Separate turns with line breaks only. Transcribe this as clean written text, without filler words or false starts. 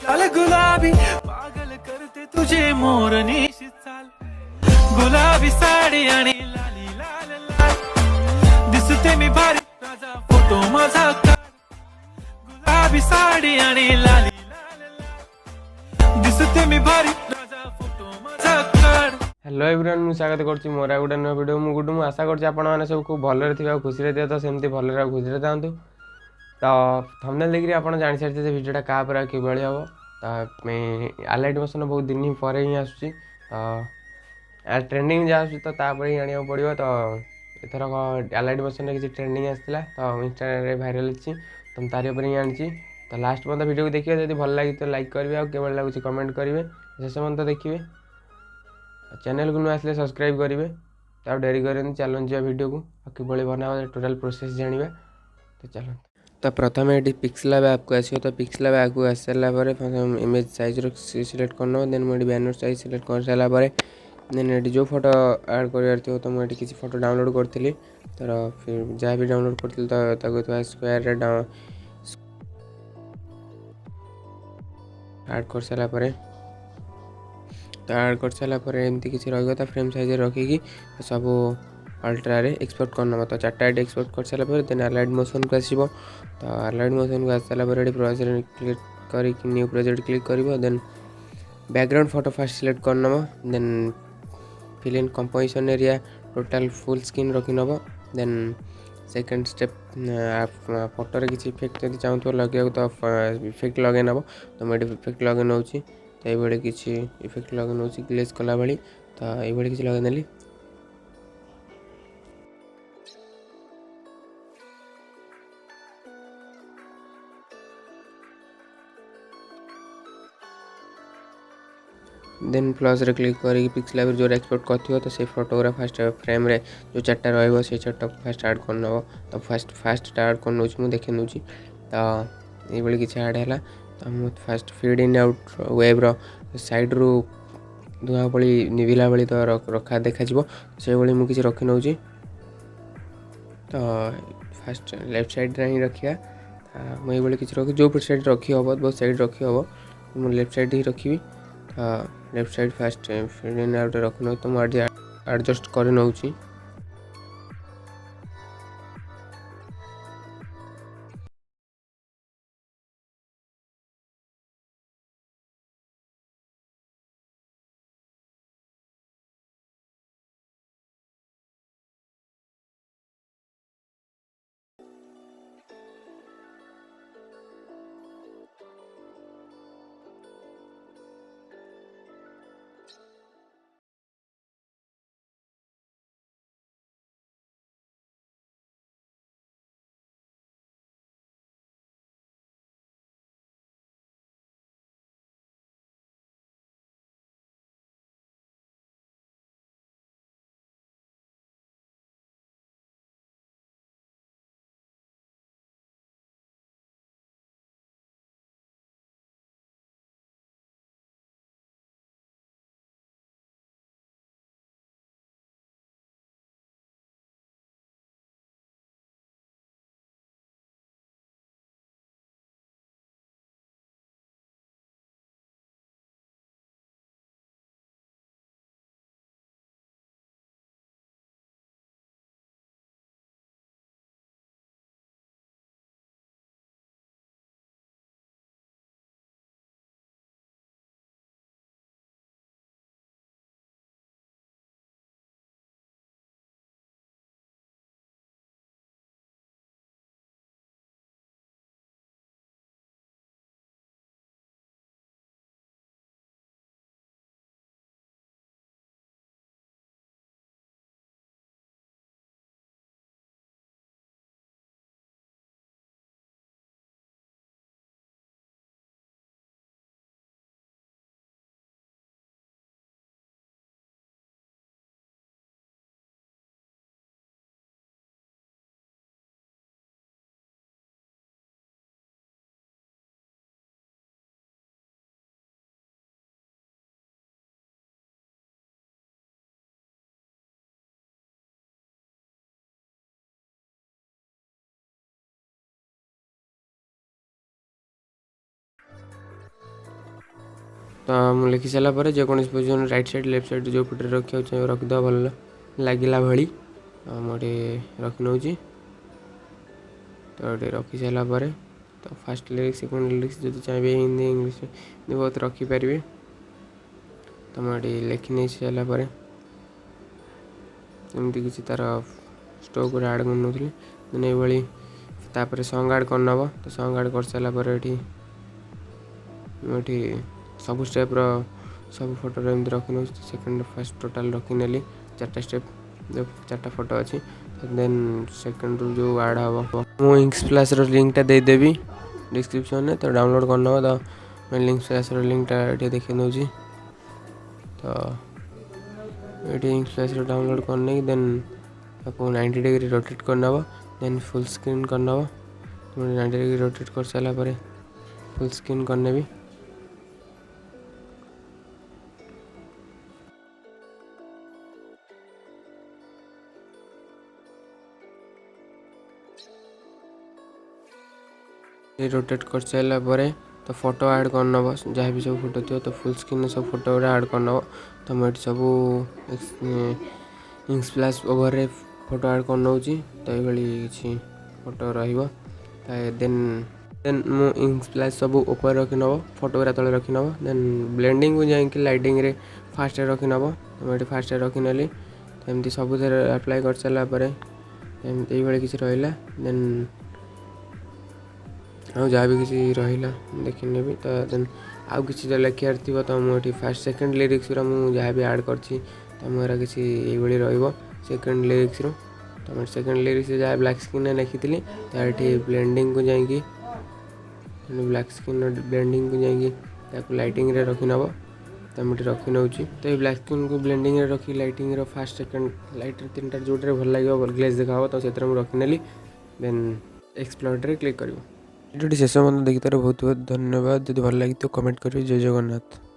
लाल गुलाबी पागल करते तुझे मोरनीशी चाल गुलाबी साडी आणि लाली लाल लाल दिसते मी भारी राजा फोटो माझा काढ गुलाबी साडी आणि लाली लाल लाल दिसते मी भारी राजा फोटो माझा काढ।
हेलो एवरीवन मु स्वागत करछि मोर आ गोटे नुआ वीडियो मु गुडू मु आशा करछि आपण माने सब खूब भलरे थिबा खुशी रे तो सेमती भलरे खुशी रे थांतु। तो थंबनेल देखि आपण जानि सारथे जे वीडियोटा का पर कि बळी हबो तो मैं आलाइट मोशन बहुत दिन पर ही आसुछि तो आ ट्रेंडिंग जा आसुछि तो ता पर ही आनिया पड़िबो। तो एथर आलाइट मोशन रे किछि ट्रेंडिंग आस्थिला तो इंस्टा रे वायरल अछि तो तारि पर ही आनिछि। तो लास्ट पन वीडियो को देखिए जदि भल लागी तो लाइक करबे आ केवल लागुछि कमेंट करबे शेष पन देखिए चैनल को नुआ आसले सब्सक्राइब करेंगे। तो डेरी करें चलन जा वीडियो को किभली बना टोटल प्रोसेस जानिबा। तो चलो तो प्रथम ये पिक्सेल ऐप को आसो तो पिक्सेल ऐप को आस सारापर इमेज साइज सिलेक्ट करना देन मुझे बैनर साइज सिलेक्ट कर सारापर देन ये जो फोटो ऐड कर तो मुझे किसी फोटो डाउनलोड करी तो फिर जहाँ भी डाउनलोड करी तो स्क्वायर ऐड कर सारापर तो ऐड कर सारापर एमती किसी रहा फ्रेम साइज रखिकी सब अल्ट्रा रे एक्सपोर्ट करना तो चार्टा एक्सपोर्ट कर सारापर देन अलाइड मोशन को आसो तो अलाइड मोशन को आस सारापर प्रोजेक्ट क्लिक कर न्यू प्रोजेक्ट क्लिक कर then background photo first select करनब then fill in composition area total full screen रखी नब देन सेकेंड स्टेप फोटो किसी इफेक्ट जब चाहूँ लगे तो इफेक्ट लगे नब तो मुझे इफेक्ट लगे नौ तो ये किसी इफेक्ट लगे नौ ग्लेज कला भाई तो ये किसी लगे नेली देन प्लस रे क्लिक करी पिक्सेल ऐप जो एक्सपोर्ट कर तो से फोटोग्राफ फास्ट फ्रेम रे जो चार्टा रही से चार्टा फास्ट ऐड कर नब तो फास्ट ऐड कर नौ मुझे देखे नौ तो ये किसी ऐड है तो मुझे फास्ट फीड इन आउट वेब रो साइड रू धुआं भली निविला भली तो रखा देखा से मुझे किसी रखी नौ तो फास्ट लेफ्ट साइड रे ही रखा मुझे किसी रखी जो साइड रखी हम बहुत साइड रखी हम मुझे लेफ्ट साइड ही रखी left side first feed in out रखना तो मुझे एडजस्ट कर नौ। तो मुझे लिखि सारापर जेकोसी position right side left side जो पटे रखा चाहिए रखिद भल लगे भाई मुझे रखी नौ तो ये रखी सारापर तो फास्ट लिरिक्स सेकेंड लिरिक्स जो चाहिए हिंदी इंग्लीश बहुत रखिपारे तो मुझे लिखि नहीं सारापर एमती किसी तार स्टोक आड कर नौली देन ये तापर सॉन्ग ऐड कर नब तो सॉन्ग ऐड कर सारापर ये सब स्टेप सब फोटो एमती रखी नौ सेकेंड फर्स्ट टोटाल रखी 4टा स्टेप जो 4टा फोटो अच्छी देन सेकेंड रू जो ऐड हम मु इंक्स प्लस लिंकटा देदेवी डिस्क्रिप्शन में तो डाउनलोड कर नब तो मैं लिंक्स प्लस लिंकटा ये देखी नौ तो ये इंक्स प्लस डाउनलोड करने देन आपको 90 डिग्री रोटेट कर नब देन फुल स्क्रीन कर नब 90 डिग्री रोटेट कर सारापर फुल स्क्रीन करने भी रोटेट कर सारापर तो फोटो ऐड कर नब जहाँ भी सब फोटो थी तो फुल स्क्रीन सब फोटो गुड़ा ऐड कर नब तो मुझे सब इंक्स प्लस ओवर रे फोटो ऐड कर नौ तो ये किसी फोटो देन देन मु इंक्स प्लस सब ऊपर रखी नब फोटो गुड़ा तले रखी नब देन ब्लेंडिंग को जाकि लाइटिंग रे फास्ट रखी नब तो मुझे फास्ट रखी नेली तो एमती सब अप्लाई कर सारापर ये किसी रहा देन जहाँ भी किसी रहा देखने भी तो देन आउ किसी लिखार थी तो मुझे फास्ट सेकेंड लिरिक्स जहाँ भी ऐड कर मेरा किसी ये सेकेंड लिरिक्स तो मैं सेकेंड लिरिक्स जहाँ ब्लैक स्क्रीन लिखी थी तो ये ब्लेंडिंग को जाकि ब्लैक स्क्रीन ब्लेंडिंग को जाकि लाइटिंग रे रखी नब तो मुझे रखी नौ तो ये ब्लैक स्क्रीन को ब्लेंडिंग रे रखी लाइटिंग फास्ट सेकेंड लाइट 3टा जोटे भल लगे ग्लेज देखा तो से रखी नेली देन एक्सप्लोर रे क्लिक कर भिडियो शेष मतलब देखिए बहुत बहुत धन्यवाद। यदि भल लगी तो कमेंट करिए। जय जगन्नाथ।